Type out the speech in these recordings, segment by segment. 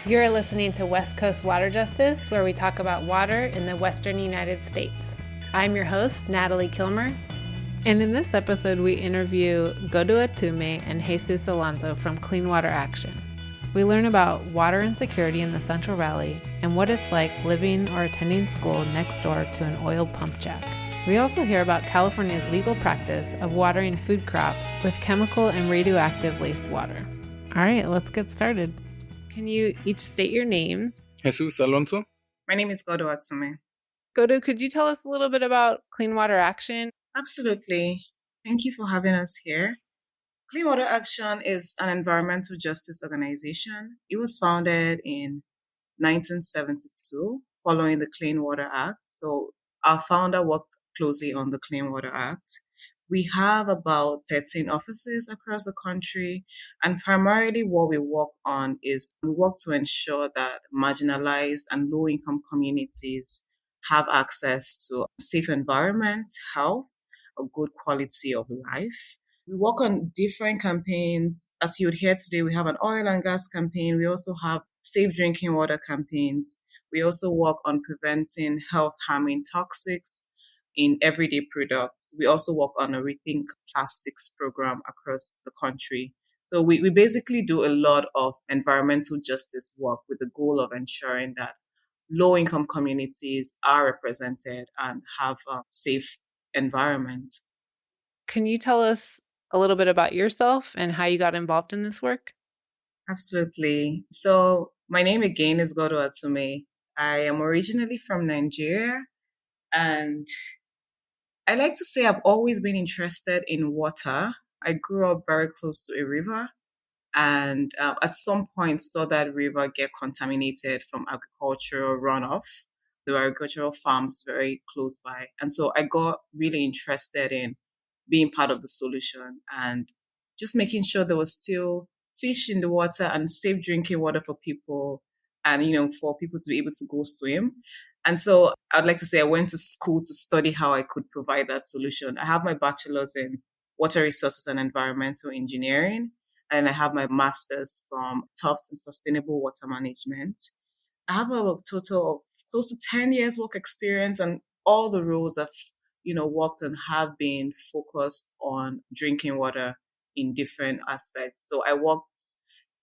You're listening to West Coast Water Justice, where we talk about water in the Western United States. I'm your host, Natalie Kilmer, and in this episode, we interview Ngodoo Atume and Jesus Alonso from Clean Water Action. We learn about water insecurity in the Central Valley and what it's like living or attending school next door to an oiled pumpjack. We also hear about California's legal practice of watering food crops with chemical and radioactive-laced water. All right, let's get started. Can you each state your names? Jesus Alonso. My name is Ngodoo Atume. Ngodoo, could you tell us a little bit about Clean Water Action? Absolutely. Thank you for having us here. Clean Water Action is an environmental justice organization. It was founded in 1972 following the Clean Water Act. So our founder worked closely on the Clean Water Act. We have about 13 offices across the country, and primarily what we work on is we work to ensure that marginalized and low-income communities have access to a safe environment, health, a good quality of life. We work on different campaigns. As you would hear today, we have an oil and gas campaign. We also have safe drinking water campaigns. We also work on preventing health-harming toxics in everyday products. We also work on a Rethink Plastics program across the country. So we basically do a lot of environmental justice work with the goal of ensuring that low-income communities are represented and have a safe environment. Can you tell us a little bit about yourself and how you got involved in this work? Absolutely. So my name again is Ngodoo Atume. I am originally from Nigeria, and I like to say I've always been interested in water. I grew up very close to a river, and at some point saw that river get contaminated from agricultural runoff. There were agricultural farms very close by. And so I got really interested in being part of the solution and just making sure there was still fish in the water and safe drinking water for people and, for people to be able to go swim. And so I'd like to say I went to school to study how I could provide that solution. I have my bachelor's in water resources and environmental engineering, and I have my master's from Tufts in sustainable water management. I have a total of close to 10 years work experience, and all the roles I've worked on have been focused on drinking water in different aspects. So I worked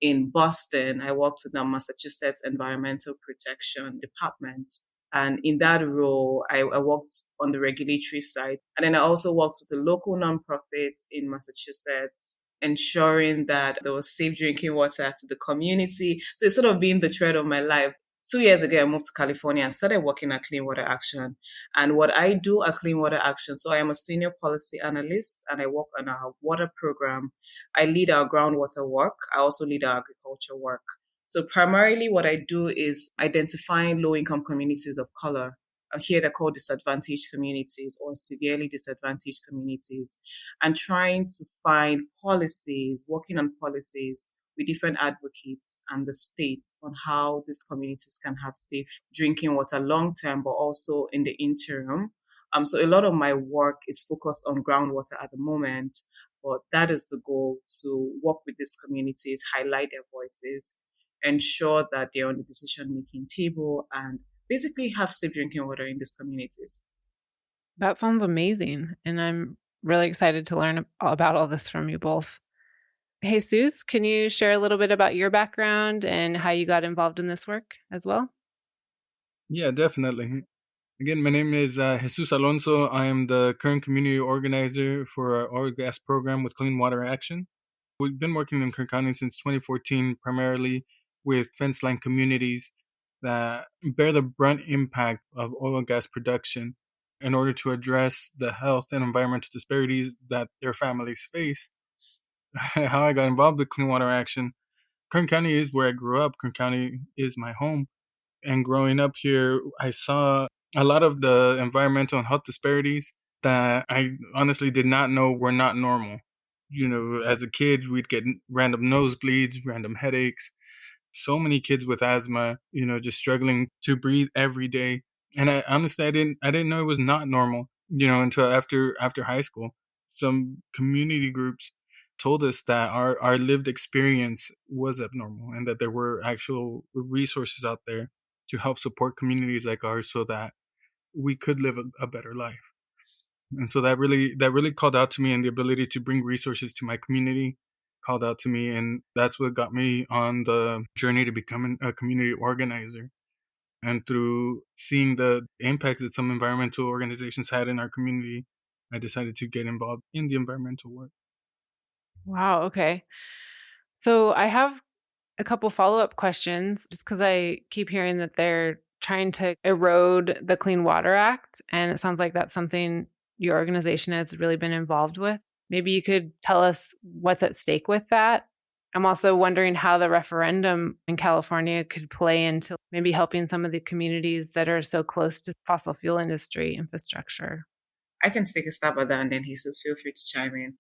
in Boston. I worked with the Massachusetts Environmental Protection Department. And in that role, I worked on the regulatory side. And then I also worked with a local nonprofit in Massachusetts, ensuring that there was safe drinking water to the community. So it's sort of been the thread of my life. 2 years ago, I moved to California and started working at Clean Water Action. And what I do at Clean Water Action, so I am a senior policy analyst and I work on our water program. I lead our groundwater work. I also lead our agriculture work. So primarily what I do is identifying low-income communities of color. Here they're called disadvantaged communities or severely disadvantaged communities, and trying to find policies, working on policies with different advocates and the states on how these communities can have safe drinking water long-term, but also in the interim. So a lot of my work is focused on groundwater at the moment, but that is the goal, to work with these communities, highlight their voices, ensure that they're on the decision-making table, and basically have safe drinking water in these communities. That sounds amazing. And I'm really excited to learn about all this from you both. Jesus, can you share a little bit about your background and how you got involved in this work as well? Yeah, definitely. Again, my name is Jesus Alonso. I am the current community organizer for our oil gas program with Clean Water Action. We've been working in Kern County since 2014, primarily with fence line communities that bear the brunt impact of oil and gas production in order to address the health and environmental disparities that their families face. How I got involved with Clean Water Action. Kern County is where I grew up. Kern County is my home. And growing up here, I saw a lot of the environmental and health disparities that I honestly did not know were not normal. As a kid, we'd get random nosebleeds, random headaches, so many kids with asthma, just struggling to breathe every day. And I honestly, I didn't know it was not normal, until after high school. Some community groups told us that our lived experience was abnormal and that there were actual resources out there to help support communities like ours so that we could live a better life. And so that really called out to me, and the ability to bring resources to my community called out to me. And that's what got me on the journey to becoming a community organizer. And through seeing the impacts that some environmental organizations had in our community, I decided to get involved in the environmental work. Wow. Okay. So I have a couple follow-up questions just because I keep hearing that they're trying to erode the Clean Water Act. And it sounds like that's something your organization has really been involved with. Maybe you could tell us what's at stake with that. I'm also wondering how the referendum in California could play into maybe helping some of the communities that are so close to fossil fuel industry infrastructure. I can take a stab at that, and then Jesus, feel free to chime in.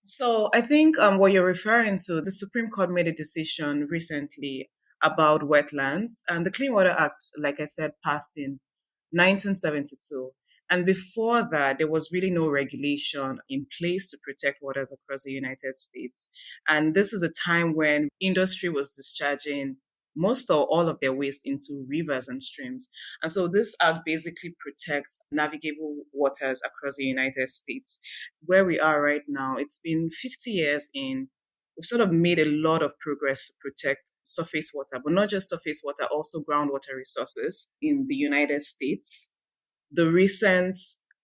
So I think what you're referring to, the Supreme Court made a decision recently about wetlands, and the Clean Water Act, like I said, passed in 1972. And before that, there was really no regulation in place to protect waters across the United States. And this is a time when industry was discharging most or all of their waste into rivers and streams. And so this act basically protects navigable waters across the United States. Where we are right now, it's been 50 years in. We've sort of made a lot of progress to protect surface water, but not just surface water, also groundwater resources in the United States. The recent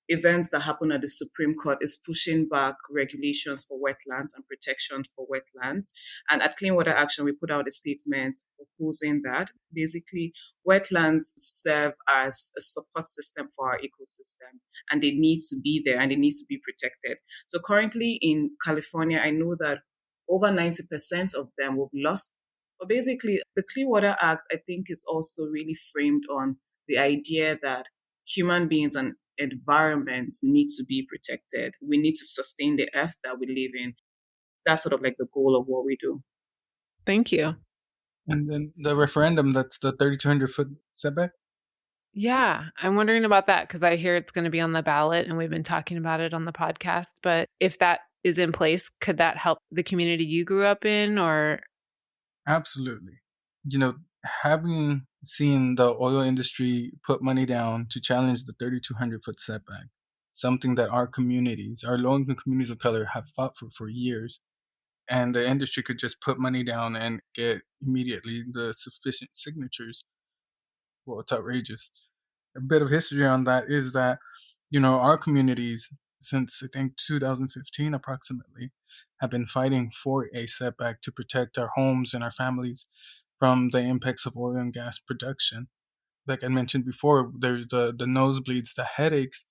events that happened at the Supreme Court is pushing back regulations for wetlands and protection for wetlands. And at Clean Water Action, we put out a statement opposing that. Basically, wetlands serve as a support system for our ecosystem, and they need to be there and they need to be protected. So currently in California, I know that over 90% of them will be lost. But basically, the Clean Water Act, I think, is also really framed on the idea that human beings and environment need to be protected. We need to sustain the earth that we live in. That's sort of like the goal of what we do. Thank you. And then the referendum, that's the 3,200-foot setback. Yeah, I'm wondering about that because I hear it's going to be on the ballot and we've been talking about it on the podcast. But if that is in place, could that help the community you grew up in or? Absolutely. Having seen the oil industry put money down to challenge the 3,200-foot setback, something that our communities, our low-income communities of color, have fought for years, and the industry could just put money down and get immediately the sufficient signatures. Well, it's outrageous. A bit of history on that is that, our communities, since I think 2015 approximately, have been fighting for a setback to protect our homes and our families from the impacts of oil and gas production. Like I mentioned before, there's the nosebleeds, the headaches,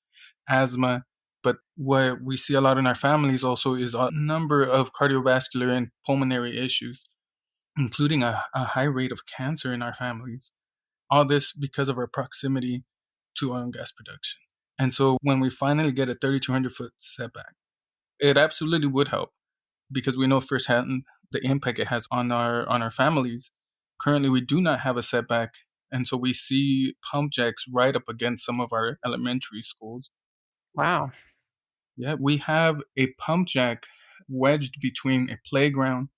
asthma, but what we see a lot in our families also is a number of cardiovascular and pulmonary issues, including a high rate of cancer in our families. All this because of our proximity to oil and gas production. And so when we finally get a 3,200-foot setback, it absolutely would help because we know firsthand the impact it has on our families. Currently, we do not have a setback, and so we see pumpjacks right up against some of our elementary schools. Wow. Yeah, we have a pumpjack wedged between a playground,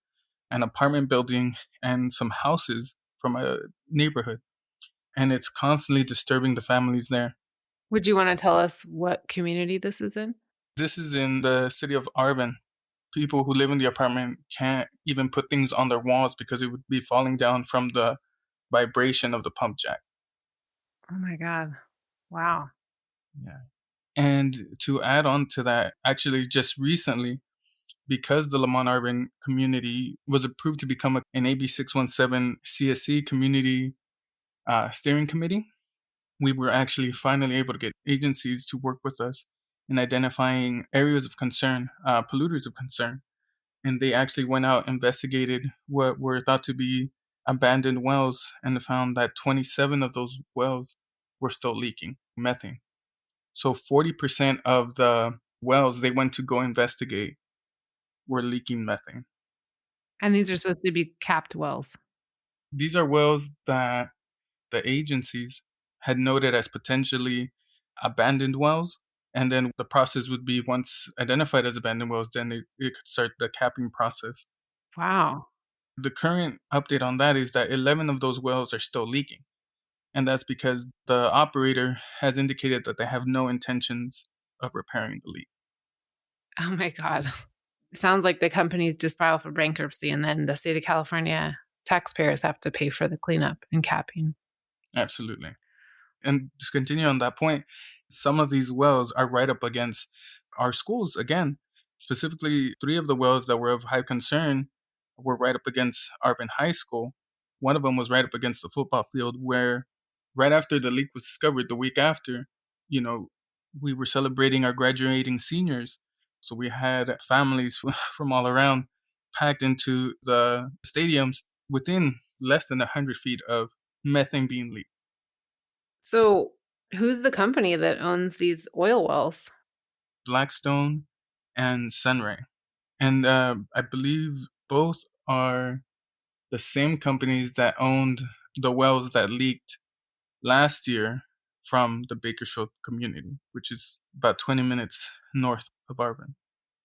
an apartment building, and some houses from a neighborhood. And it's constantly disturbing the families there. Would you want to tell us what community this is in? This is in the city of Arvin. People who live in the apartment can't even put things on their walls because it would be falling down from the vibration of the pump jack. Oh my God. Wow. Yeah. And to add on to that, actually just recently, because the Lamont Arvin community was approved to become an AB 617 CSC community steering committee, we were actually finally able to get agencies to work with us in identifying areas of concern, polluters of concern. And they actually went out, investigated what were thought to be abandoned wells, and found that 27 of those wells were still leaking methane. So 40% of the wells they went to go investigate were leaking methane. And these are supposed to be capped wells. These are wells that the agencies had noted as potentially abandoned wells, And then the process would be, once identified as abandoned wells, then it could start the capping process. Wow. The current update on that is that 11 of those wells are still leaking. And that's because the operator has indicated that they have no intentions of repairing the leak. Oh my God. Sounds like the companies just file for bankruptcy and then the state of California taxpayers have to pay for the cleanup and capping. Absolutely. And to continue on that point, some of these wells are right up against our schools again. Specifically, 3 of the wells that were of high concern were right up against Arvin High School. One of them was right up against the football field, where right after the leak was discovered, the week after, we were celebrating our graduating seniors. So we had families from all around packed into the stadiums within less than 100 feet of methane being leaked. So, who's the company that owns these oil wells? Blackstone and Sunray. And I believe both are the same companies that owned the wells that leaked last year from the Bakersfield community, which is about 20 minutes north of Arvin.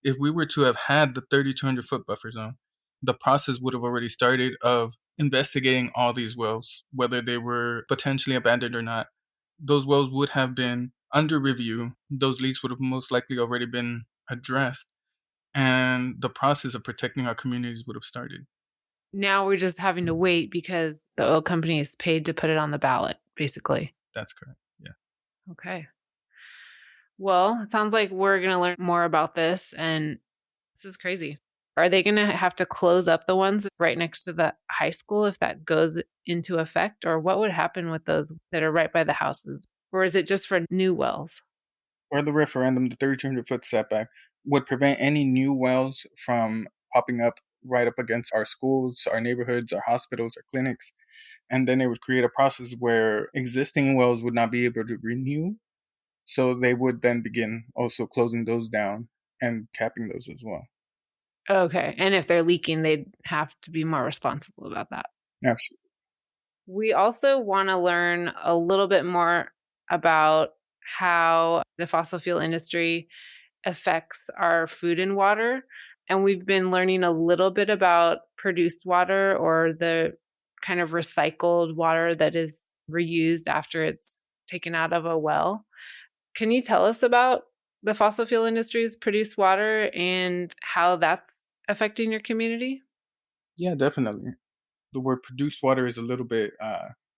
If we were to have had the 3,200-foot buffer zone, the process would have already started of investigating all these wells, whether they were potentially abandoned or not. Those wells would have been under review. Those leaks would have most likely already been addressed, and the process of protecting our communities would have started. Now we're just having to wait because the oil company is paid to put it on the ballot, basically. That's correct. Yeah. Okay. Well, it sounds like we're going to learn more about this, and this is crazy. Are they going to have to close up the ones right next to the high school if that goes into effect? Or what would happen with those that are right by the houses? Or is it just for new wells? For the referendum, the 3,200-foot setback would prevent any new wells from popping up right up against our schools, our neighborhoods, our hospitals, our clinics. And then it would create a process where existing wells would not be able to renew. So they would then begin also closing those down and capping those as well. Okay. And if they're leaking, they'd have to be more responsible about that. Absolutely. We also want to learn a little bit more about how the fossil fuel industry affects our food and water. And we've been learning a little bit about produced water, or the kind of recycled water that is reused after it's taken out of a well. Can you tell us about the fossil fuel industry's produced water and how that's affecting your community? Yeah, definitely. The word produced water is a little bit,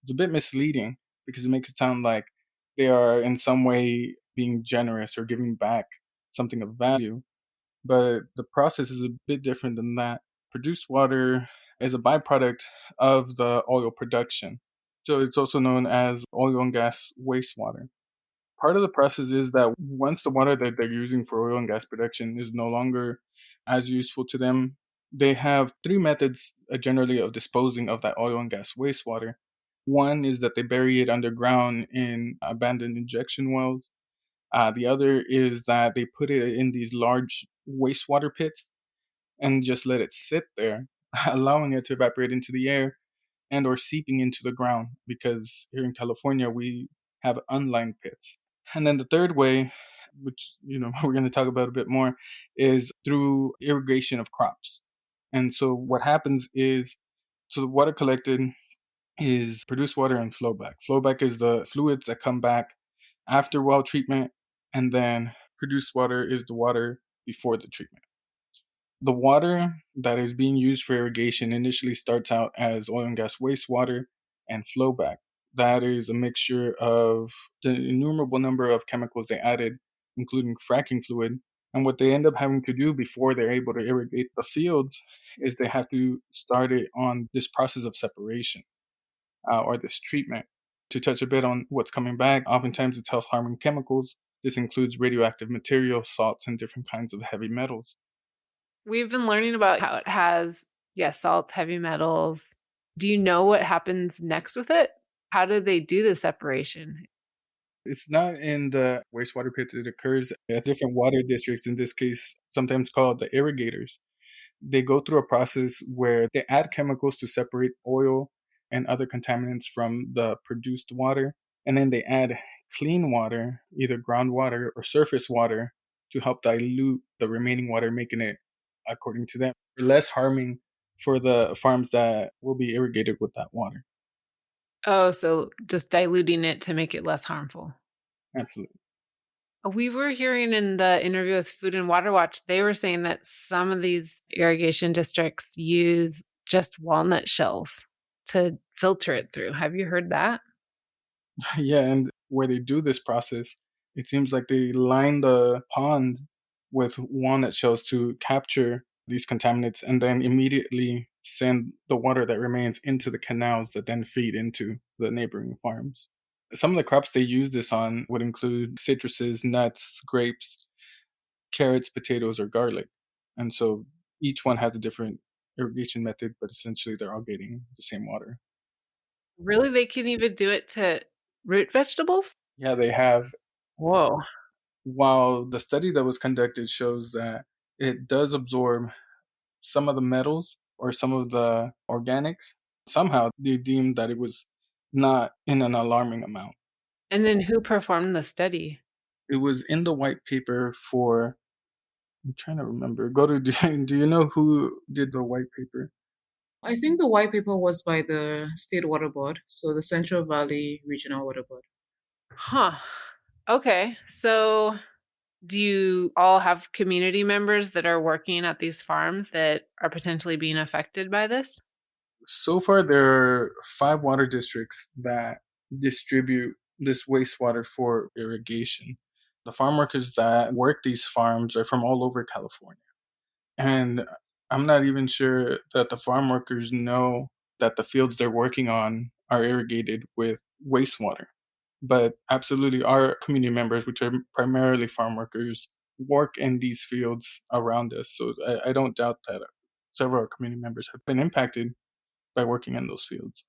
it's a bit misleading because it makes it sound like they are in some way being generous or giving back something of value. But the process is a bit different than that. Produced water is a byproduct of the oil production. So it's also known as oil and gas wastewater. Part of the process is that once the water that they're using for oil and gas production is no longer as useful to them, they have 3 methods generally of disposing of that oil and gas wastewater. One is that they bury it underground in abandoned injection wells. The other is that they put it in these large wastewater pits and just let it sit there, allowing it to evaporate into the air and or seeping into the ground, because here in California we have unlined pits. And then the third way, which we're going to talk about a bit more, is through irrigation of crops. And so what happens is, so the water collected is produced water and flowback. Flowback is the fluids that come back after well treatment, and then produced water is the water before the treatment. The water that is being used for irrigation initially starts out as oil and gas wastewater and flowback. That is a mixture of the innumerable number of chemicals they added, including fracking fluid. And what they end up having to do before they're able to irrigate the fields is they have to start it on this process of separation, or this treatment. To touch a bit on what's coming back, oftentimes it's health harming chemicals. This includes radioactive materials, salts, and different kinds of heavy metals. We've been learning about how it has, salts, heavy metals. Do you know what happens next with it? How do they do the separation? It's not in the wastewater pits. It occurs at different water districts, in this case, sometimes called the irrigators. They go through a process where they add chemicals to separate oil and other contaminants from the produced water, and then they add clean water, either groundwater or surface water, to help dilute the remaining water, making it, according to them, less harming for the farms that will be irrigated with that water. Oh, so just diluting it to make it less harmful. Absolutely. We were hearing in the interview with Food and Water Watch, they were saying that some of these irrigation districts use just walnut shells to filter it through. Have you heard that? Yeah, and where they do this process, it seems like they line the pond with walnut shells to capture these contaminants and then immediately send the water that remains into the canals that then feed into the neighboring farms. Some of the crops they use this on would include citruses, nuts, grapes, carrots, potatoes, or garlic. And so each one has a different irrigation method, but essentially they're all getting the same water. Really? They can even do it to root vegetables? Yeah, they have. Whoa. While the study that was conducted shows that it does absorb some of the metals or some of the organics, somehow they deemed that it was not in an alarming amount. And then who performed the study? It was in the white paper for, I'm trying to remember. Do you know who did the white paper? I think the white paper was by the State Water Board, so the Central Valley Regional Water Board. Huh. Okay. So do you all have community members that are working at these farms that are potentially being affected by this? So far, there are 5 water districts that distribute this wastewater for irrigation. The farm workers that work these farms are from all over California. And I'm not even sure that the farm workers know that the fields they're working on are irrigated with wastewater. But absolutely, our community members, which are primarily farm workers, work in these fields around us. So I don't doubt that several community members have been impacted by working in those fields.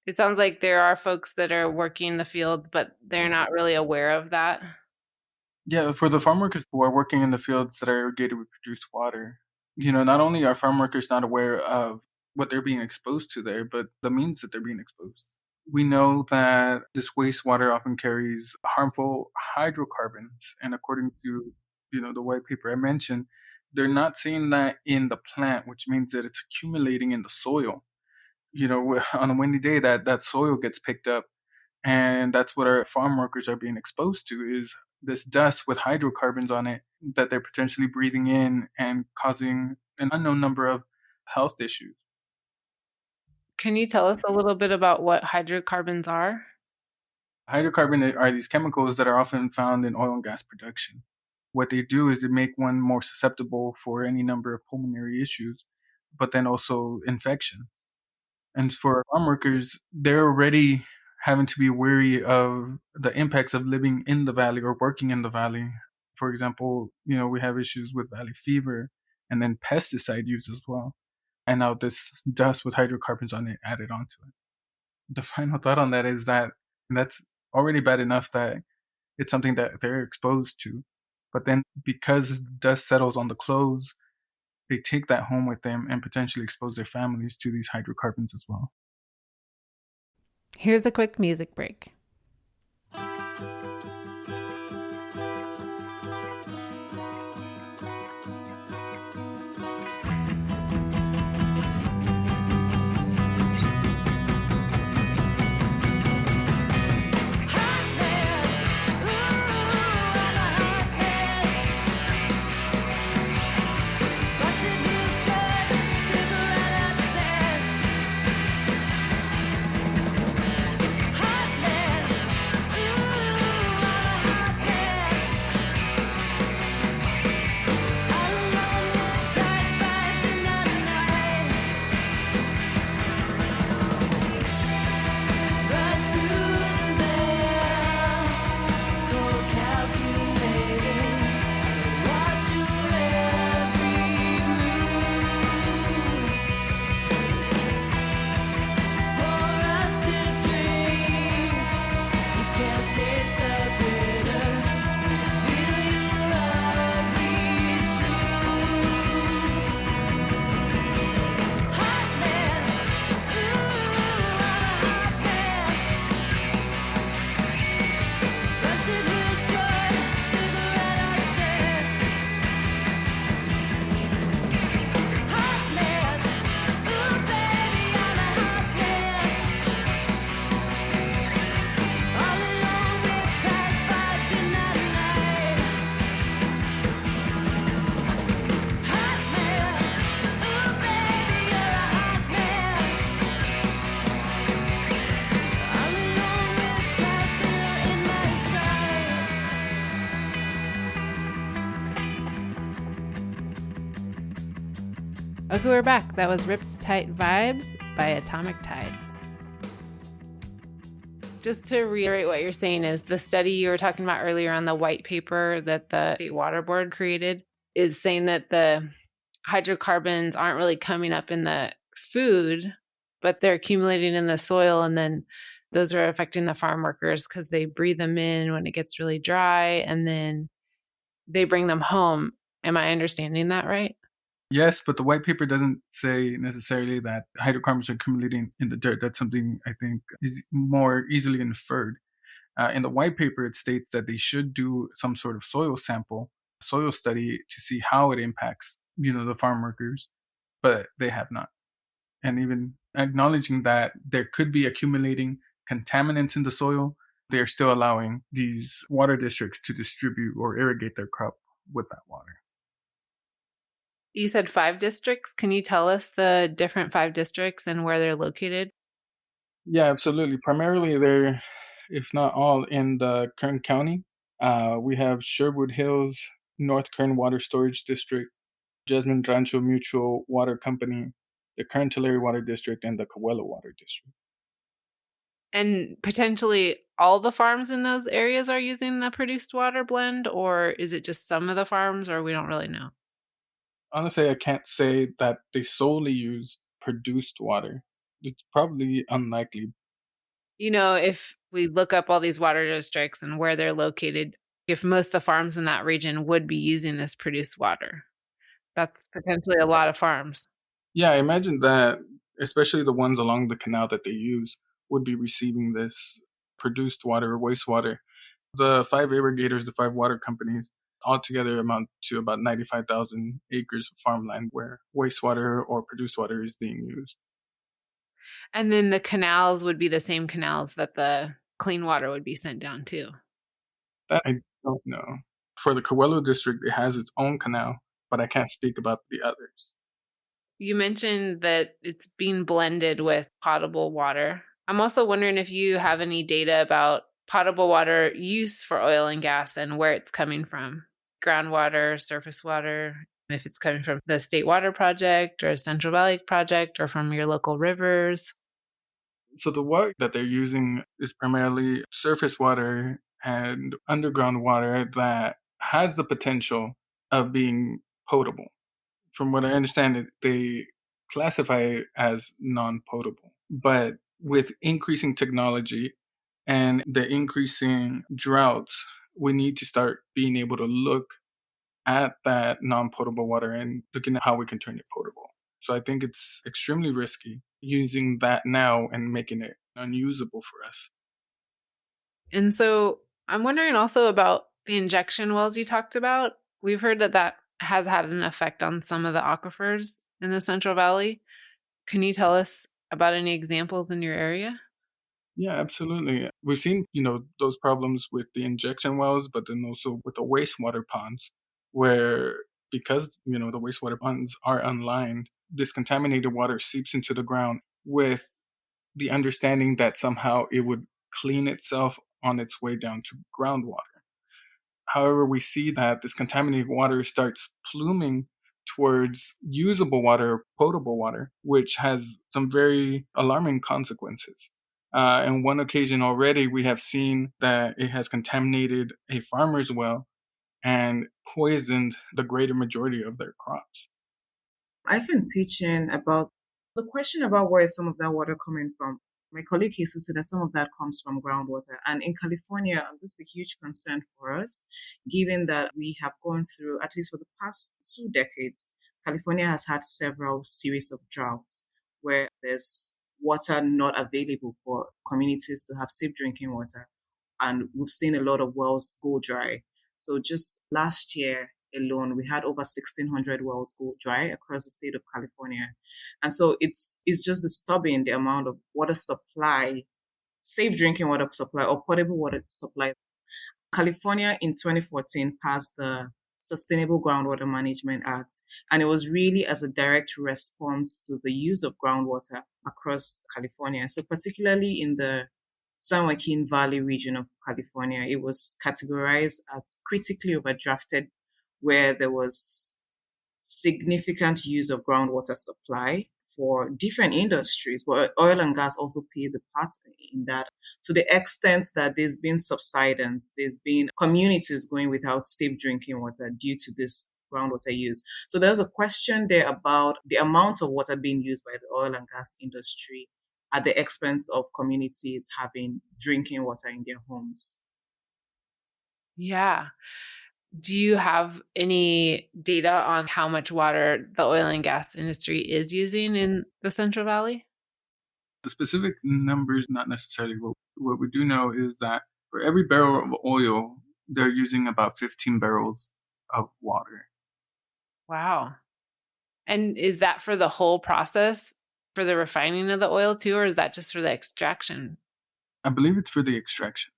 It sounds like there are folks that are working the fields, but they're not really aware of that. Yeah, for the farm workers who are working in the fields that are irrigated with produced water, not only are farm workers not aware of what they're being exposed to there, but the means that they're being exposed. We know that this wastewater often carries harmful hydrocarbons, and according to the white paper I mentioned, they're not seeing that in the plant, which means that it's accumulating in the soil. On a windy day, that soil gets picked up, and that's what our farm workers are being exposed to is this dust with hydrocarbons on it that they're potentially breathing in and causing an unknown number of health issues. Can you tell us a little bit about what hydrocarbons are? Hydrocarbon are these chemicals that are often found in oil and gas production. What they do is they make one more susceptible for any number of pulmonary issues, but then also infections. And for farm workers, they're already having to be wary of the impacts of living in the valley or working in the valley. For example, we have issues with valley fever and then pesticide use as well. And now this dust with hydrocarbons on it added onto it. The final thought on that is that that's already bad enough that it's something that they're exposed to. But then because dust settles on the clothes, they take that home with them and potentially expose their families to these hydrocarbons as well. Here's a quick music break. Okay, we're back. That was Riptide Vibes by Atomic Tide. Just to reiterate what you're saying is the study you were talking about earlier on the white paper that the State Water Board created is saying that the hydrocarbons aren't really coming up in the food, but they're accumulating in the soil, and then those are affecting the farm workers because they breathe them in when it gets really dry, and then they bring them home. Am I understanding that right? Yes, but the white paper doesn't say necessarily that hydrocarbons are accumulating in the dirt. That's something I think is more easily inferred. In the white paper, it states that they should do some sort of soil sample, soil study to see how it impacts, the farm workers, but they have not. And even acknowledging that there could be accumulating contaminants in the soil, they are still allowing these water districts to distribute or irrigate their crop with that water. You said 5 districts. Can you tell us the different 5 districts and where they're located? Yeah, absolutely. Primarily, they're, if not all, in the Kern County. We have Sherwood Hills, North Kern Water Storage District, Jasmine Rancho Mutual Water Company, the Kern Tulare Water District, and the Coelho Water District. And potentially all the farms in those areas are using the produced water blend, or is it just some of the farms, or we don't really know? Honestly, I can't say that they solely use produced water. It's probably unlikely. If we look up all these water districts and where they're located, if most of the farms in that region would be using this produced water, that's potentially a lot of farms. Yeah, I imagine that, especially the ones along the canal that they use, would be receiving this produced water or wastewater. The 5 irrigators, the 5 water companies, altogether amount to about 95,000 acres of farmland where wastewater or produced water is being used. And then the canals would be the same canals that the clean water would be sent down to. That I don't know. For the Coelho district, it has its own canal, but I can't speak about the others. You mentioned that it's being blended with potable water. I'm also wondering if you have any data about potable water use for oil and gas and where it's coming from. Groundwater, surface water, if it's coming from the State Water Project or Central Valley Project or from your local rivers. So the water that they're using is primarily surface water and underground water that has the potential of being potable. From what I understand, they classify it as non-potable. But with increasing technology and the increasing droughts, we need to start being able to look at that non-potable water and looking at how we can turn it potable. So I think it's extremely risky using that now and making it unusable for us. And so I'm wondering also about the injection wells you talked about. We've heard that has had an effect on some of the aquifers in the Central Valley. Can you tell us about any examples in your area? Yeah, absolutely. We've seen, those problems with the injection wells, but then also with the wastewater ponds, where because, the wastewater ponds are unlined, this contaminated water seeps into the ground with the understanding that somehow it would clean itself on its way down to groundwater. However, we see that this contaminated water starts pluming towards usable water, potable water, which has some very alarming consequences. On one occasion already, we have seen that it has contaminated a farmer's well and poisoned the greater majority of their crops. I can pitch in about the question about where is some of that water coming from. My colleague Jesus said that some of that comes from groundwater. And in California, this is a huge concern for us, given that we have gone through, at least for the past 2 decades, California has had several series of droughts where there's water not available for communities to have safe drinking water. And we've seen a lot of wells go dry. So just last year alone, we had over 1,600 wells go dry across the state of California. And so it's just disturbing the amount of water supply, safe drinking water supply or potable water supply. California in 2014 passed the Sustainable Groundwater Management Act, and it was really as a direct response to the use of groundwater across California. So particularly in the San Joaquin Valley region of California, it was categorized as critically overdrafted, where there was significant use of groundwater supply for different industries, but oil and gas also plays a part in that, to the extent that there's been subsidence, there's been communities going without safe drinking water due to this groundwater use. So there's a question there about the amount of water being used by the oil and gas industry at the expense of communities having drinking water in their homes. Yeah. Do you have any data on how much water the oil and gas industry is using in the Central Valley? The specific numbers, not necessarily. What we do know is that for every barrel of oil, they're using about 15 barrels of water. Wow. And is that for the whole process, for the refining of the oil too, or is that just for the extraction? I believe it's for the extraction.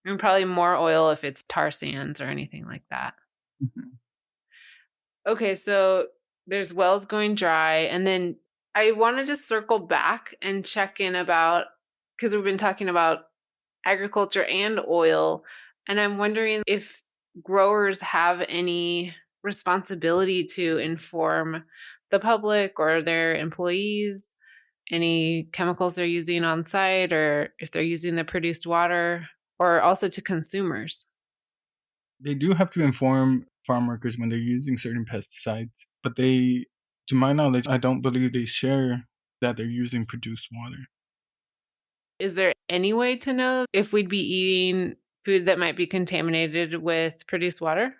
And probably more oil if it's tar sands or anything like that. Mm-hmm. Okay, so there's wells going dry. And then I want to just circle back and check in about, because we've been talking about agriculture and oil. And I'm wondering if growers have any responsibility to inform the public or their employees any chemicals they're using on site, or if they're using the produced water, or also to consumers. They do have to inform farm workers when they're using certain pesticides, but they, to my knowledge, I don't believe they share that they're using produced water. Is there any way to know if we'd be eating food that might be contaminated with produced water?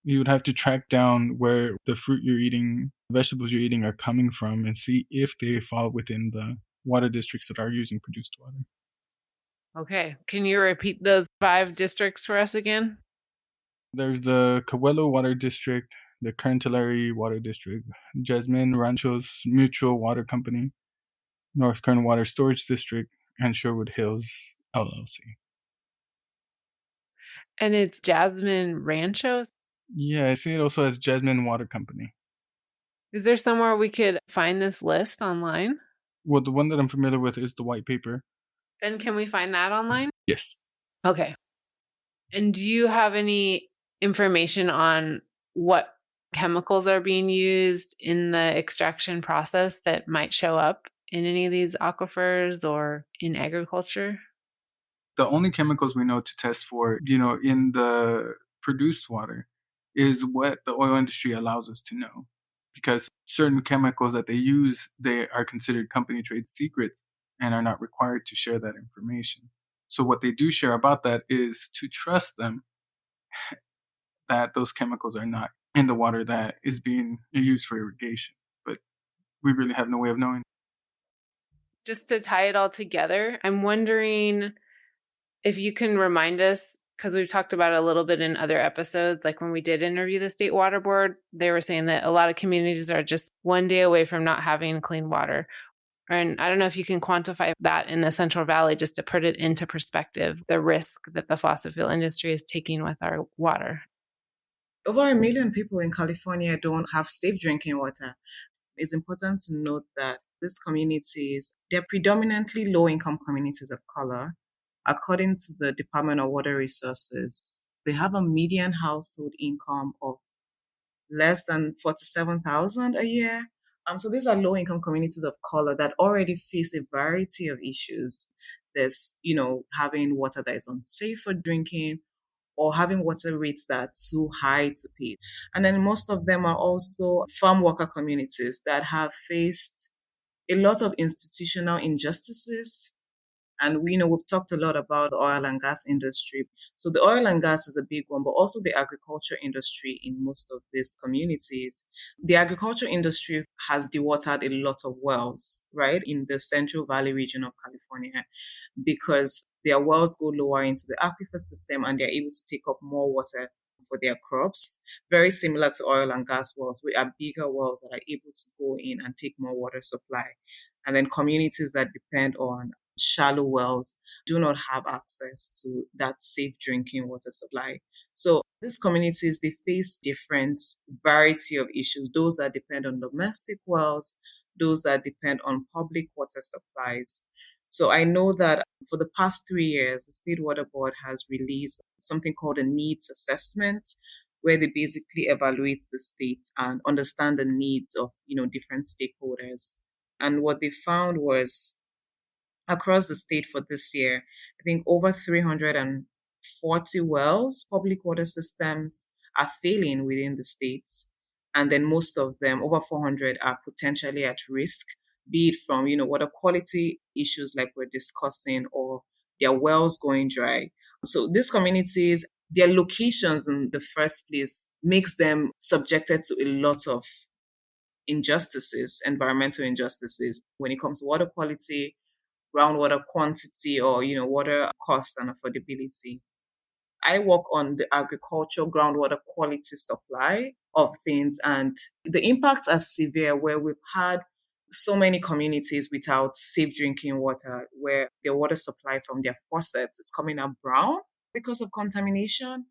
You would have to track down where the fruit you're eating, vegetables you're eating are coming from and see if they fall within the water districts that are using produced water. Okay. Can you repeat those 5 districts for us again? There's the Coelho Water District, the Kern County Water District, Jasmine Ranchos Mutual Water Company, North Kern Water Storage District, and Sherwood Hills LLC. And it's Jasmine Ranchos? Yeah, I see it also as Jasmine Water Company. Is there somewhere we could find this list online? Well, the one that I'm familiar with is the white paper. And can we find that online? Yes. Okay. And do you have any information on what chemicals are being used in the extraction process that might show up in any of these aquifers or in agriculture? The only chemicals we know to test for, in the produced water is what the oil industry allows us to know. Because certain chemicals that they use, they are considered company trade secrets and are not required to share that information. So what they do share about that is to trust them that those chemicals are not in the water that is being used for irrigation. But we really have no way of knowing. Just to tie it all together, I'm wondering if you can remind us, because we've talked about it a little bit in other episodes, like when we did interview the State Water Board, they were saying that a lot of communities are just one day away from not having clean water. And I don't know if you can quantify that in the Central Valley, just to put it into perspective, the risk that the fossil fuel industry is taking with our water. Over 1 million people in California don't have safe drinking water. It's important to note that these communities, they're predominantly low-income communities of color. According to the Department of Water Resources, they have a median household income of less than $47,000 a year. So these are low-income communities of color that already face a variety of issues. There's, having water that is unsafe for drinking, or having water rates that are too high to pay. And then most of them are also farm worker communities that have faced a lot of institutional injustices. And we've talked a lot about the oil and gas industry. So the oil and gas is a big one, but also the agriculture industry in most of these communities. The agriculture industry has dewatered a lot of wells, right, in the Central Valley region of California, because their wells go lower into the aquifer system and they're able to take up more water for their crops. Very similar to oil and gas wells, we are bigger wells that are able to go in and take more water supply. And then communities that depend on shallow wells do not have access to that safe drinking water supply. So these communities, they face different variety of issues, those that depend on domestic wells, those that depend on public water supplies. So I know that for the past 3 years, the State Water Board has released something called a needs assessment where they basically evaluate the state and understand the needs of, different stakeholders. And what they found was across the state for this year, I think over 340 wells, public water systems are failing within the states. And then most of them, over 400, are potentially at risk, be it from, water quality issues like we're discussing or their wells going dry. So these communities, their locations in the first place makes them subjected to a lot of injustices, environmental injustices when it comes to water quality, groundwater quantity, or water cost and affordability. I work on the agricultural groundwater quality supply of things, and the impacts are severe where we've had so many communities without safe drinking water, where their water supply from their faucets is coming out brown because of contamination.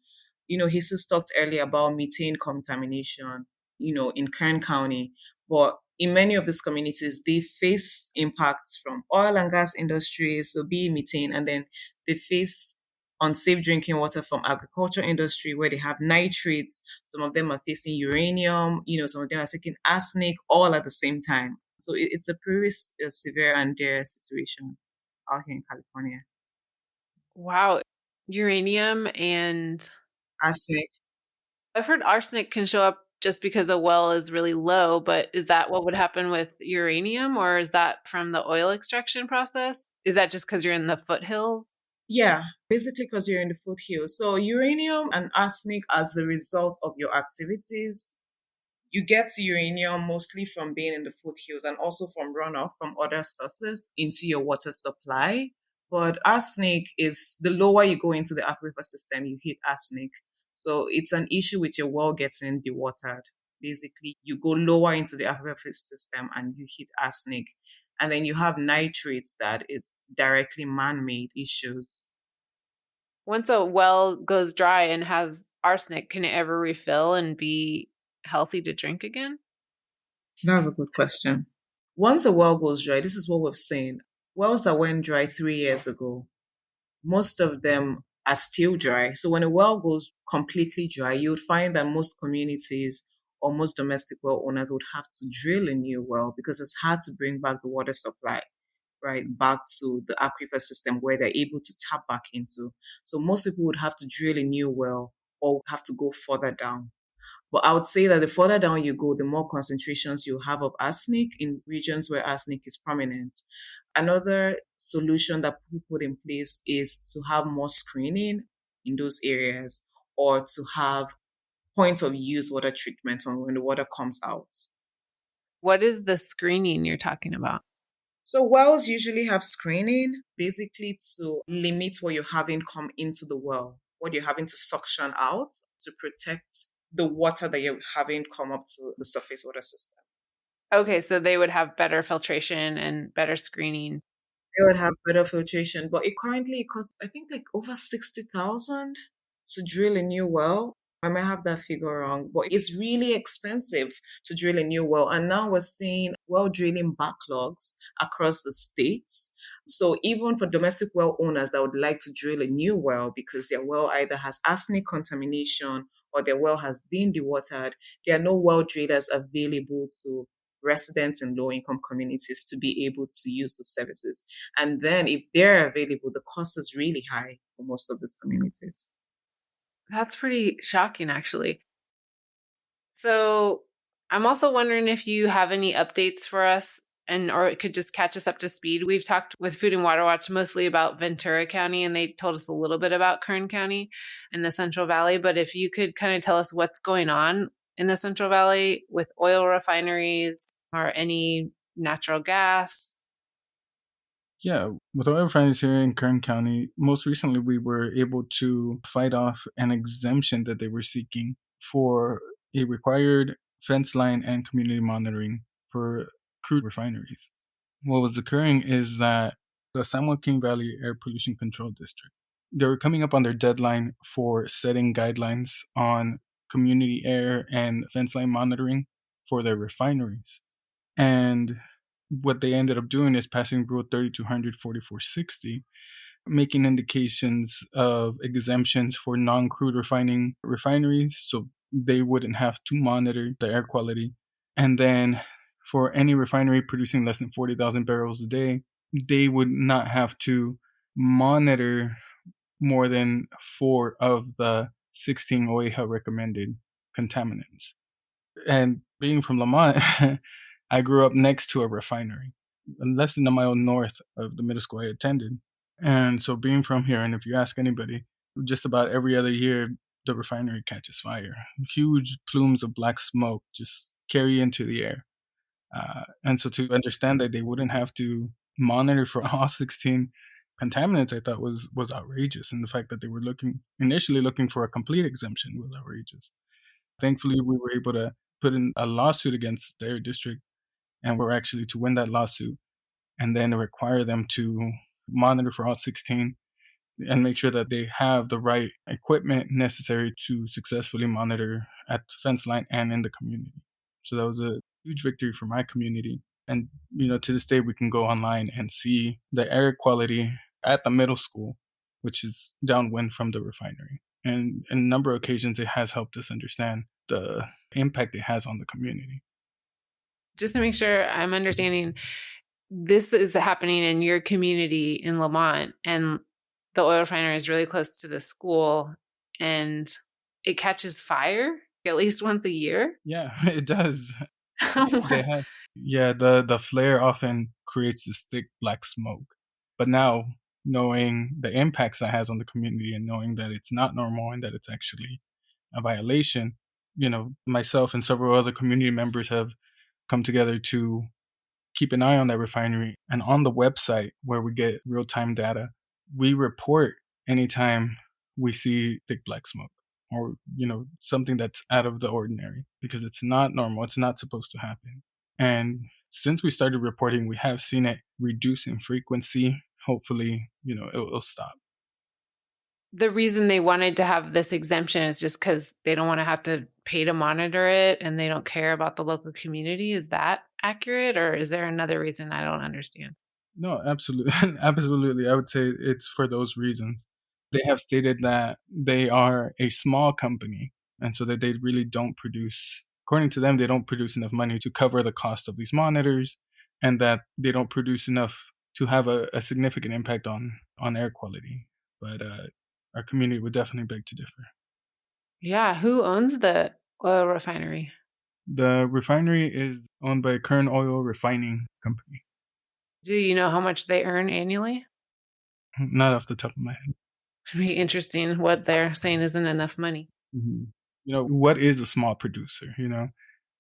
Jesus talked earlier about methane contamination, in Kern County. But in many of these communities, they face impacts from oil and gas industries, so be it methane, and then they face unsafe drinking water from agriculture industry where they have nitrates. Some of them are facing uranium, some of them are facing arsenic all at the same time. So it's a pretty severe and dire situation out here in California. Wow. Uranium and Arsenic. I've heard arsenic can show up just because a well is really low, but is that what would happen with uranium, or is that from the oil extraction process? Is that just because you're in the foothills? Yeah, basically because you're in the foothills. So uranium and arsenic as a result of your activities, you get uranium mostly from being in the foothills and also from runoff from other sources into your water supply. But arsenic is the lower you go into the aquifer system, you hit arsenic. So it's an issue with your well getting dewatered. Basically, you go lower into the aquifer system and you hit arsenic. And then you have nitrates that it's directly man-made issues. Once a well goes dry and has arsenic, can it ever refill and be healthy to drink again? That's a good question. Once a well goes dry, this is what we've seen. Wells that went dry 3 years ago, most of them are still dry. So when a well goes completely dry, you would find that most communities or most domestic well owners would have to drill a new well because it's hard to bring back the water supply, right, back to the aquifer system where they're able to tap back into. So most people would have to drill a new well or have to go further down. But I would say that the further down you go, the more concentrations you have of arsenic in regions where arsenic is prominent. Another solution that we put in place is to have more screening in those areas or to have point of use water treatment when the water comes out. What is the screening you're talking about? So wells usually have screening basically to limit what you're having come into the well, what you're having to suction out to protect the water that you're having come up to the surface water system. Okay, so they would have better filtration and better screening. They would have better filtration, but it currently costs, I think, like over 60,000 to drill a new well. I might have that figure wrong, but it's really expensive to drill a new well. And now we're seeing well drilling backlogs across the states. So even for domestic well owners that would like to drill a new well because their well either has arsenic contamination or their well has been dewatered, there are no well drillers available to residents in low-income communities to be able to use the services. And then if they're available, the cost is really high for most of these communities. That's pretty shocking, actually. So I'm also wondering if you have any updates for us or it could just catch us up to speed. We've talked with Food and Water Watch mostly about Ventura County, and they told us a little bit about Kern County and the Central Valley. But if you could kind of tell us what's going on in the Central Valley with oil refineries or any natural gas. Yeah, with oil refineries here in Kern County, most recently we were able to fight off an exemption that they were seeking for a required fence line and community monitoring for crude refineries. What was occurring is that the San Joaquin Valley Air Pollution Control District, they were coming up on their deadline for setting guidelines on community air and fence line monitoring for their refineries. And what they ended up doing is passing Rule 3200-4460, making indications of exemptions for non-crude refining refineries. So they wouldn't have to monitor the air quality. And then for any refinery producing less than 40,000 barrels a day, they would not have to monitor more than 4 of the 16 OEHA recommended contaminants. And being from Lamont, I grew up next to a refinery, less than a mile north of the middle school I attended. And so being from here, and if you ask anybody, just about every other year, the refinery catches fire. Huge plumes of black smoke just carry into the air. And so to understand that they wouldn't have to monitor for all 16 contaminants, I thought was outrageous. And the fact that they were initially looking for a complete exemption was outrageous. Thankfully, we were able to put in a lawsuit against their district, and we're actually to win that lawsuit and then require them to monitor for all 16 and make sure that they have the right equipment necessary to successfully monitor at the fence line and in the community. So that was a huge victory for my community. And, to this day, we can go online and see the air quality at the middle school, which is downwind from the refinery. And on a number of occasions, it has helped us understand the impact it has on the community. Just to make sure I'm understanding, this is happening in your community in Lamont, and the oil refinery is really close to the school, and it catches fire at least once a year? Yeah, it does. The flare often creates this thick black smoke. But now, knowing the impacts that has on the community and knowing that it's not normal and that it's actually a violation, myself and several other community members have come together to keep an eye on that refinery. And on the website where we get real-time data, we report anytime we see thick black smoke or, something that's out of the ordinary, because it's not normal. It's not supposed to happen. And since we started reporting, we have seen it reduce in frequency. Hopefully, it'll stop. The reason they wanted to have this exemption is just because they don't want to have to pay to monitor it and they don't care about the local community. Is that accurate, or is there another reason I don't understand? No, absolutely. Absolutely. I would say it's for those reasons. They have stated that they are a small company, and so that they really don't produce, according to them, they don't produce enough money to cover the cost of these monitors, and that they don't produce enough to have a significant impact on air quality. But our community would definitely beg to differ. Yeah. Who owns the oil refinery? The refinery is owned by Kern Oil Refining Company. Do you know how much they earn annually? Not off the top of my head. It'd be interesting what they're saying isn't enough money. Mm-hmm. What is a small producer,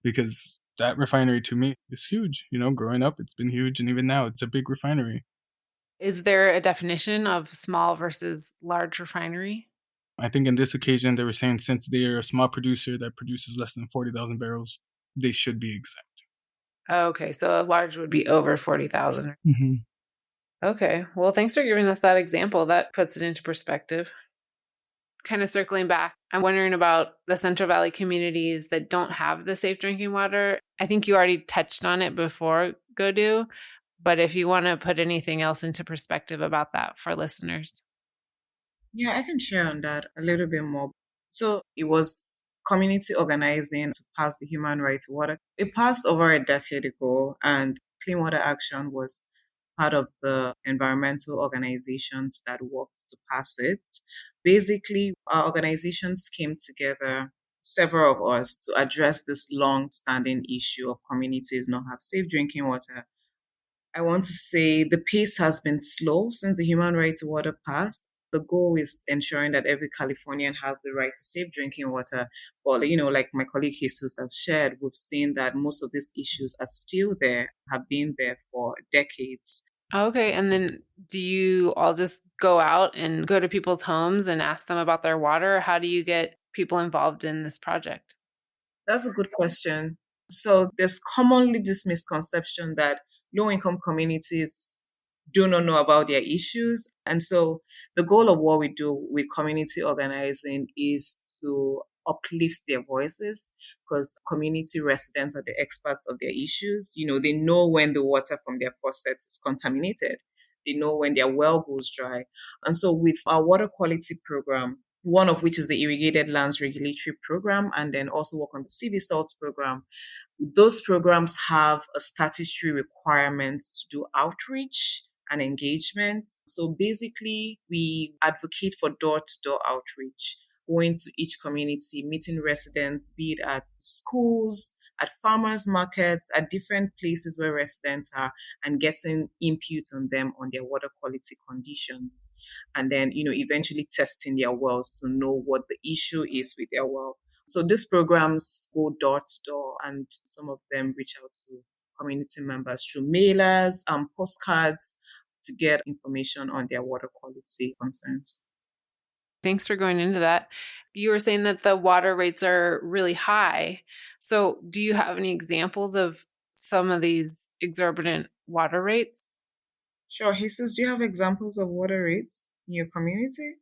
because that refinery to me is huge. Growing up, it's been huge. And even now, it's a big refinery. Is there a definition of small versus large refinery? I think in this occasion, they were saying since they are a small producer that produces less than 40,000 barrels, they should be exempt. Okay, so a large would be over 40,000. Mm-hmm. Okay, well, thanks for giving us that example. That puts it into perspective. Kind of circling back, I'm wondering about the Central Valley communities that don't have the safe drinking water. I think you already touched on it before, Ngodoo, but if you want to put anything else into perspective about that for listeners. Yeah, I can share on that a little bit more. So it was community organizing to pass the human right to water. It passed over a decade ago, and Clean Water Action was part of the environmental organizations that worked to pass it. Basically, our organizations came together, several of us, to address this long-standing issue of communities not have safe drinking water. I want to say the pace has been slow since the human right to water passed. The goal is ensuring that every Californian has the right to safe drinking water. But, like my colleague Jesus have shared, we've seen that most of these issues are still there, have been there for decades. Okay, and then do you all just go out and go to people's homes and ask them about their water? How do you get people involved in this project? That's a good question. So there's commonly this misconception that low-income communities do not know about their issues. And so the goal of what we do with community organizing is to uplift their voices, because community residents are the experts of their issues. They know when the water from their faucets is contaminated. They know when their well goes dry. And so with our water quality program, one of which is the Irrigated Lands Regulatory Program, and then also work on the CV Salts Program. Those programs have a statutory requirement to do outreach and engagement. So basically, we advocate for door to door outreach, going to each community, meeting residents, be it at schools, at farmers markets, at different places where residents are, and getting input on them on their water quality conditions. And then, eventually testing their wells to know what the issue is with their well. So these programs go door to door, and some of them reach out to community members through mailers and postcards to get information on their water quality concerns. Thanks for going into that. You were saying that the water rates are really high. So do you have any examples of some of these exorbitant water rates? Sure. Jesus, do you have examples of water rates in your community?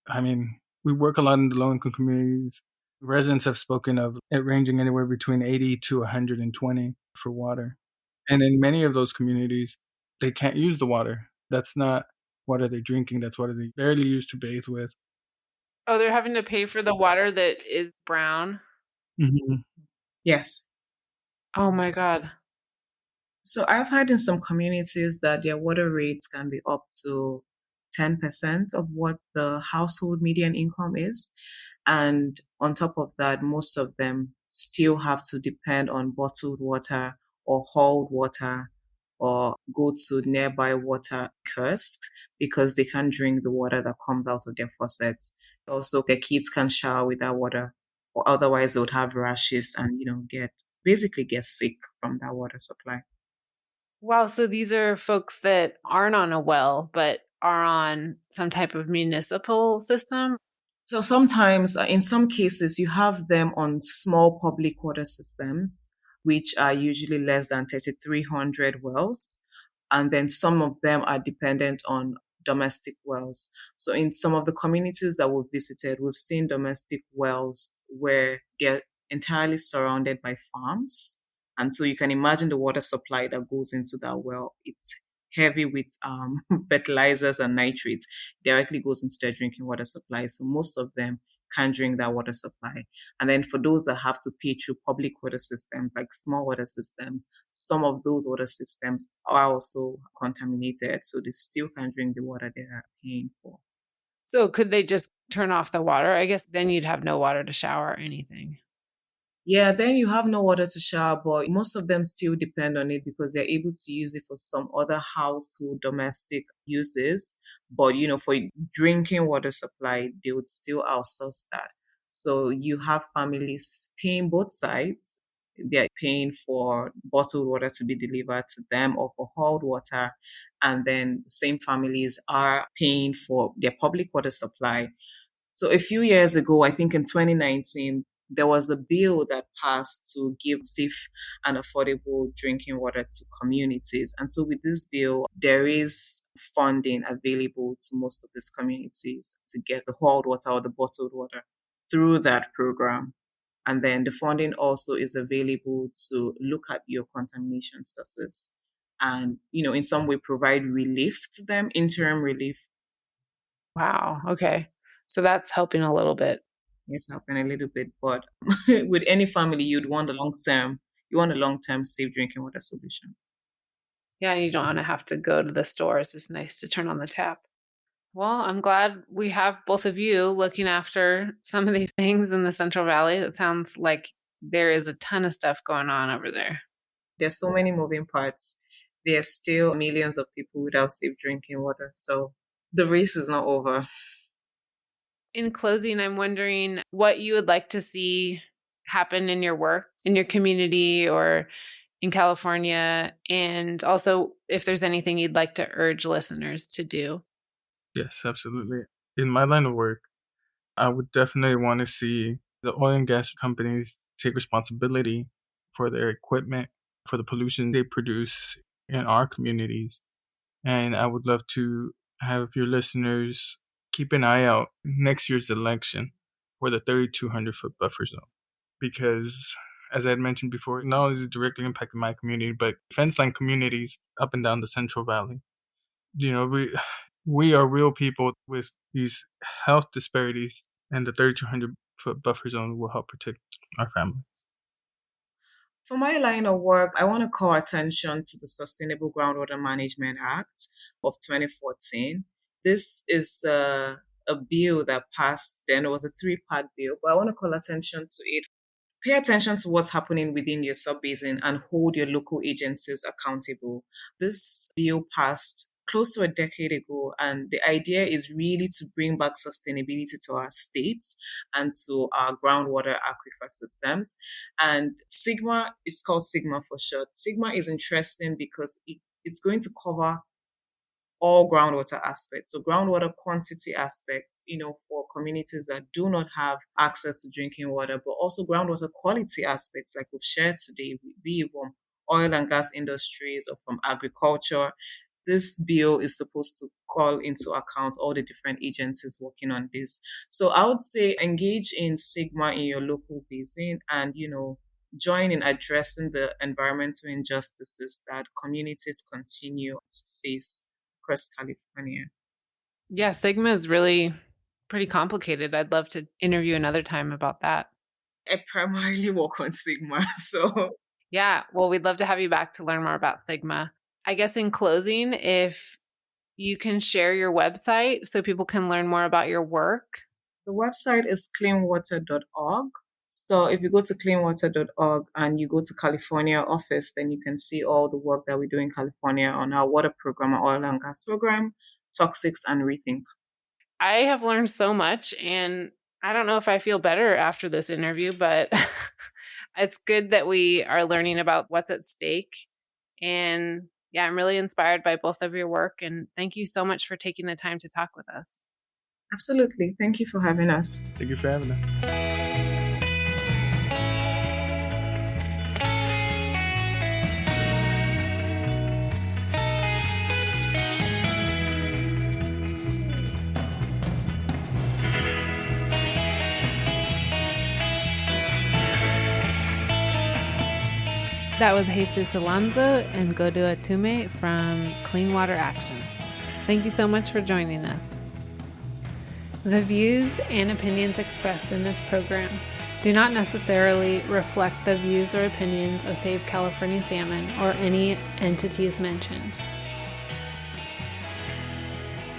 I mean, we work a lot in the low-income communities. Residents have spoken of it ranging anywhere between 80 to 120 for water. And in many of those communities, they can't use the water. That's not water they're drinking. That's water they barely use to bathe with. Oh, they're having to pay for the water that is brown? Mm-hmm. Yes. Oh my God. So I've heard in some communities that their water rates can be up to 10% of what the household median income is. And on top of that, most of them still have to depend on bottled water or hauled water or go to nearby water kiosks because they can't drink the water that comes out of their faucets. Also, their kids can shower with that water, or otherwise they would have rashes and, get sick from that water supply. Wow. So these are folks that aren't on a well, but are on some type of municipal system? So sometimes, in some cases, you have them on small public water systems, which are usually less than 3,300 wells. And then some of them are dependent on domestic wells. So in some of the communities that we've visited, we've seen domestic wells where they're entirely surrounded by farms. And so you can imagine the water supply that goes into that well. It's heavy with fertilizers and nitrates, directly goes into their drinking water supply. So most of them can't drink that water supply. And then for those that have to pay through public water systems, like small water systems, some of those water systems are also contaminated. So they still can't drink the water they are paying for. So could they just turn off the water? I guess then you'd have no water to shower or anything. Yeah, then you have no water to shower, but most of them still depend on it because they're able to use it for some other household domestic uses. But, for drinking water supply, they would still outsource that. So you have families paying both sides. They're paying for bottled water to be delivered to them or for hauled water. And then same families are paying for their public water supply. So a few years ago, I think in 2019, there was a bill that passed to give safe and affordable drinking water to communities. And so with this bill, there is funding available to most of these communities to get the hauled water or the bottled water through that program. And then the funding also is available to look at your contamination sources and, in some way provide relief to them, interim relief. Wow. Okay. So that's helping a little bit. It's helping a little bit, but with any family, you want a long-term safe drinking water solution. Yeah, you don't want to have to go to the store. It's just nice to turn on the tap. Well, I'm glad we have both of you looking after some of these things in the Central Valley. It sounds like there is a ton of stuff going on over there. There's so many moving parts. There's still millions of people without safe drinking water. So the race is not over. In closing, I'm wondering what you would like to see happen in your work, in your community, or in California, and also if there's anything you'd like to urge listeners to do. Yes, absolutely. In my line of work, I would definitely want to see the oil and gas companies take responsibility for their equipment, for the pollution they produce in our communities. And I would love to have your listeners keep an eye out next year's election for the 3,200-foot buffer zone. Because, as I had mentioned before, not only is it directly impacting my community, but fence line communities up and down the Central Valley. we are real people with these health disparities, and the 3,200-foot buffer zone will help protect our families. For my line of work, I want to call attention to the Sustainable Groundwater Management Act of 2014. This is a bill that passed, then it was a three-part bill, but I want to call attention to it. Pay attention to what's happening within your sub-basin and hold your local agencies accountable. This bill passed close to a decade ago, and the idea is really to bring back sustainability to our states and to our groundwater aquifer systems. And Sigma is called Sigma for short. Sigma is interesting because it's going to cover all groundwater aspects. So groundwater quantity aspects, for communities that do not have access to drinking water, but also groundwater quality aspects like we've shared today, be it from oil and gas industries or from agriculture. This bill is supposed to call into account all the different agencies working on this. So I would say engage in Sigma in your local basin and, join in addressing the environmental injustices that communities continue to face across California. Yeah, Sigma is really pretty complicated. I'd love to interview another time about that. I primarily work on Sigma, so. Yeah, well, we'd love to have you back to learn more about Sigma. I guess in closing, if you can share your website so people can learn more about your work. The website is cleanwater.org. So if you go to cleanwater.org and you go to California office, then you can see all the work that we do in California on our water program, our oil and gas program, toxics, and rethink. I have learned so much, and I don't know if I feel better after this interview, but it's good that we are learning about what's at stake. And yeah, I'm really inspired by both of your work, and thank you so much for taking the time to talk with us. Absolutely. Thank you for having us. Thank you for having us. That was Jesus Alonso and Ngodoo Atume from Clean Water Action. Thank you so much for joining us. The views and opinions expressed in this program do not necessarily reflect the views or opinions of Save California Salmon or any entities mentioned.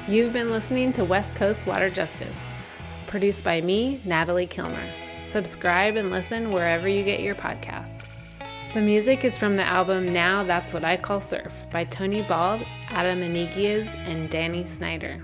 You've been listening to West Coast Water Justice, produced by me, Natalie Kilmer. Subscribe and listen wherever you get your podcasts. The music is from the album Now That's What I Call Surf by Tony Bald, Adam Anigias, and Danny Snyder.